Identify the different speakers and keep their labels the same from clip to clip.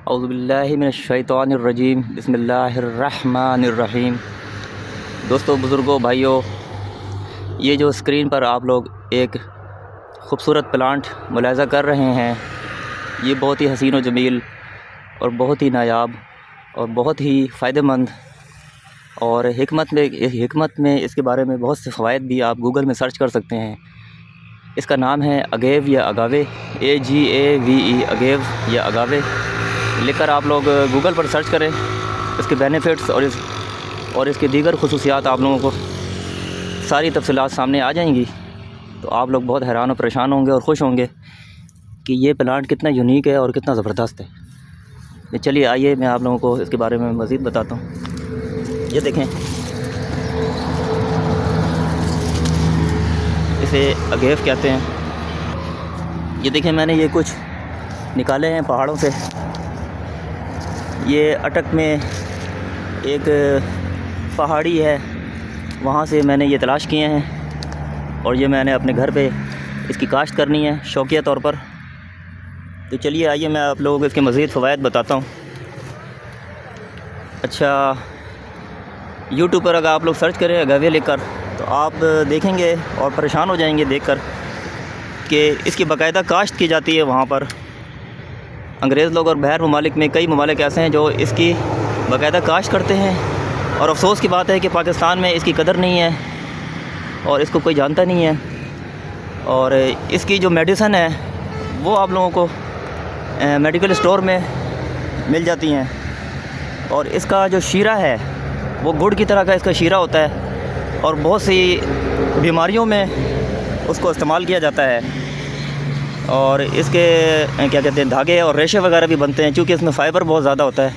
Speaker 1: औज़ुबिल्लाहि मिनश्शैतानिर्रजीम बिस्मिल्लाहिर्रहमानिर्रहीम। दोस्तों, बुज़ुर्गों, भाइयों, ये जो स्क्रीन पर आप लोग एक ख़ूबसूरत प्लांट मुलाहिज़ा कर रहे हैं, ये बहुत ही हसीन व जमील और बहुत ही नायाब और बहुत ही फ़ायदेमंद और हिकमत में इसके बारे में बहुत से फ़वाइद भी आप गूगल में सर्च कर सकते हैं। इसका नाम है अगेव या अगावे, AGAVE, अगेव या अगावे। लेकर आप लोग गूगल पर सर्च करें, इसके बेनिफिट्स और इसके दीगर खुसूसियात आप लोगों को सारी तफसीलात सामने आ जाएंगी। तो आप लोग बहुत हैरान और परेशान होंगे और ख़ुश होंगे कि ये प्लांट कितना यूनिक है और कितना ज़बरदस्त है। ये चलिए आइए मैं आप लोगों को इसके बारे में मज़ीद बताता हूँ। ये देखें, इसे अगेव कहते हैं। ये देखें, मैंने ये कुछ निकाले हैं पहाड़ों से। ये अटक में एक पहाड़ी है, वहाँ से मैंने ये तलाश किए हैं और ये मैंने अपने घर पे इसकी काश्त करनी है शौकिया तौर पर। तो चलिए आइए मैं आप लोगों को इसके मज़ीद फ़वाइद बताता हूँ। अच्छा, यूट्यूब पर अगर आप लोग सर्च करें अगावे लिखकर तो आप देखेंगे और परेशान हो जाएंगे देखकर कि इसकी बाकायदा काश्त की जाती है वहाँ पर। अंग्रेज़ लोग और बाहर ममालिक में कई ममालिक ऐसे हैं जो इसकी बाकायदा काश्त करते हैं। और अफसोस की बात है कि पाकिस्तान में इसकी कदर नहीं है और इसको कोई जानता नहीं है। और इसकी जो मेडिसन है वो आप लोगों को मेडिकल स्टोर में मिल जाती हैं। और इसका जो शीरा है वो गुड़ की तरह का इसका शीरा होता है और बहुत सी बीमारियों में उसको इस्तेमाल किया जाता है। और इसके क्या कहते हैं, धागे और रेशे वगैरह भी बनते हैं, क्योंकि इसमें फ़ाइबर बहुत ज़्यादा होता है।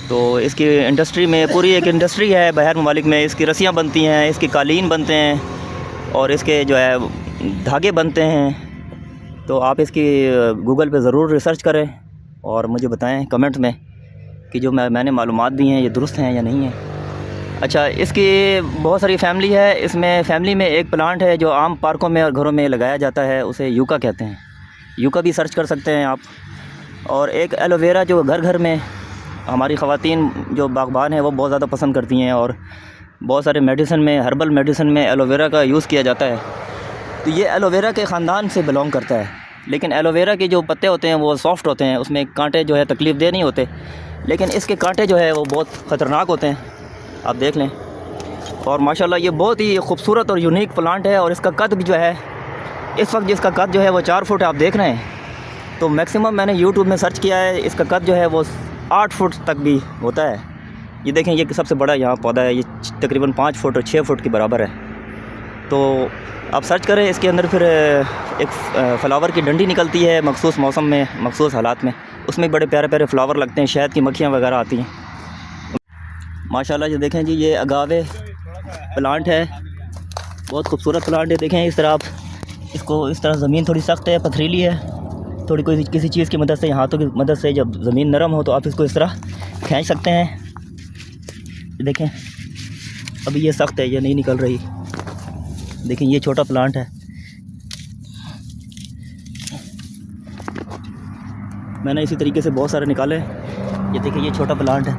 Speaker 1: तो इसकी इंडस्ट्री में पूरी एक इंडस्ट्री है बाहर ममालिक में। इसकी रस्सियाँ बनती हैं, इसके कालीन बनते हैं और इसके जो है धागे बनते हैं। तो आप इसकी गूगल पे ज़रूर रिसर्च करें और मुझे बताएं कमेंट में कि जो मैंने मालूमात दी हैं ये दुरुस्त हैं या नहीं है। अच्छा, इसकी बहुत सारी फैमिली है। इसमें फैमिली में एक प्लांट है जो आम पार्कों में और घरों में लगाया जाता है, उसे यूका कहते हैं। यूका भी सर्च कर सकते हैं आप। और एक एलोवेरा जो घर घर में हमारी ख़वातीन जो बागबान हैं वो बहुत ज़्यादा पसंद करती हैं और बहुत सारे मेडिसिन में, हर्बल मेडिसिन में एलोवेरा का यूज़ किया जाता है। तो ये एलोवेरा के ख़ानदान से बिलोंग करता है। लेकिन एलोवेरा के जो पत्ते होते हैं वो सॉफ्ट होते हैं, उसमें कांटे जो है तकलीफ़ दे नहीं होते। लेकिन इसके कांटे जो है वो बहुत ख़तरनाक होते हैं, आप देख लें। और माशाल्लाह ये बहुत ही खूबसूरत और यूनिक प्लांट है। और इसका कद भी जो है, इस वक्त जिसका कद जो है वो 4 फुट आप देख रहे हैं। तो मैक्सिमम मैंने यूट्यूब में सर्च किया है, इसका कद जो है वो 8 फुट तक भी होता है। ये देखें, ये सबसे बड़ा यहाँ पौधा है, ये तकरीबन 5 फुट और 6 फुट के बराबर है। तो आप सर्च करें इसके अंदर। फिर एक फ्लावर की डंडी निकलती है मखसूस मौसम में, मखसूस हालात में, उसमें बड़े प्यारे प्यारे फ्लावर लगते हैं, शहद की मक्खियाँ वगैरह आती हैं माशाल्लाह। ये देखें जी, ये अगावे प्लांट है, बहुत खूबसूरत प्लांट है। देखें इस तरह आप इसको, इस तरह ज़मीन थोड़ी सख्त है, पथरीली है, थोड़ी कोई किसी चीज़ की मदद से, हाथों की मदद से जब ज़मीन नरम हो तो आप इसको इस तरह खींच सकते हैं। देखें अभी ये सख्त है, ये नहीं निकल रही। देखें ये छोटा प्लांट है, मैंने इसी तरीके से बहुत सारे निकाले। ये देखिए ये छोटा प्लांट है।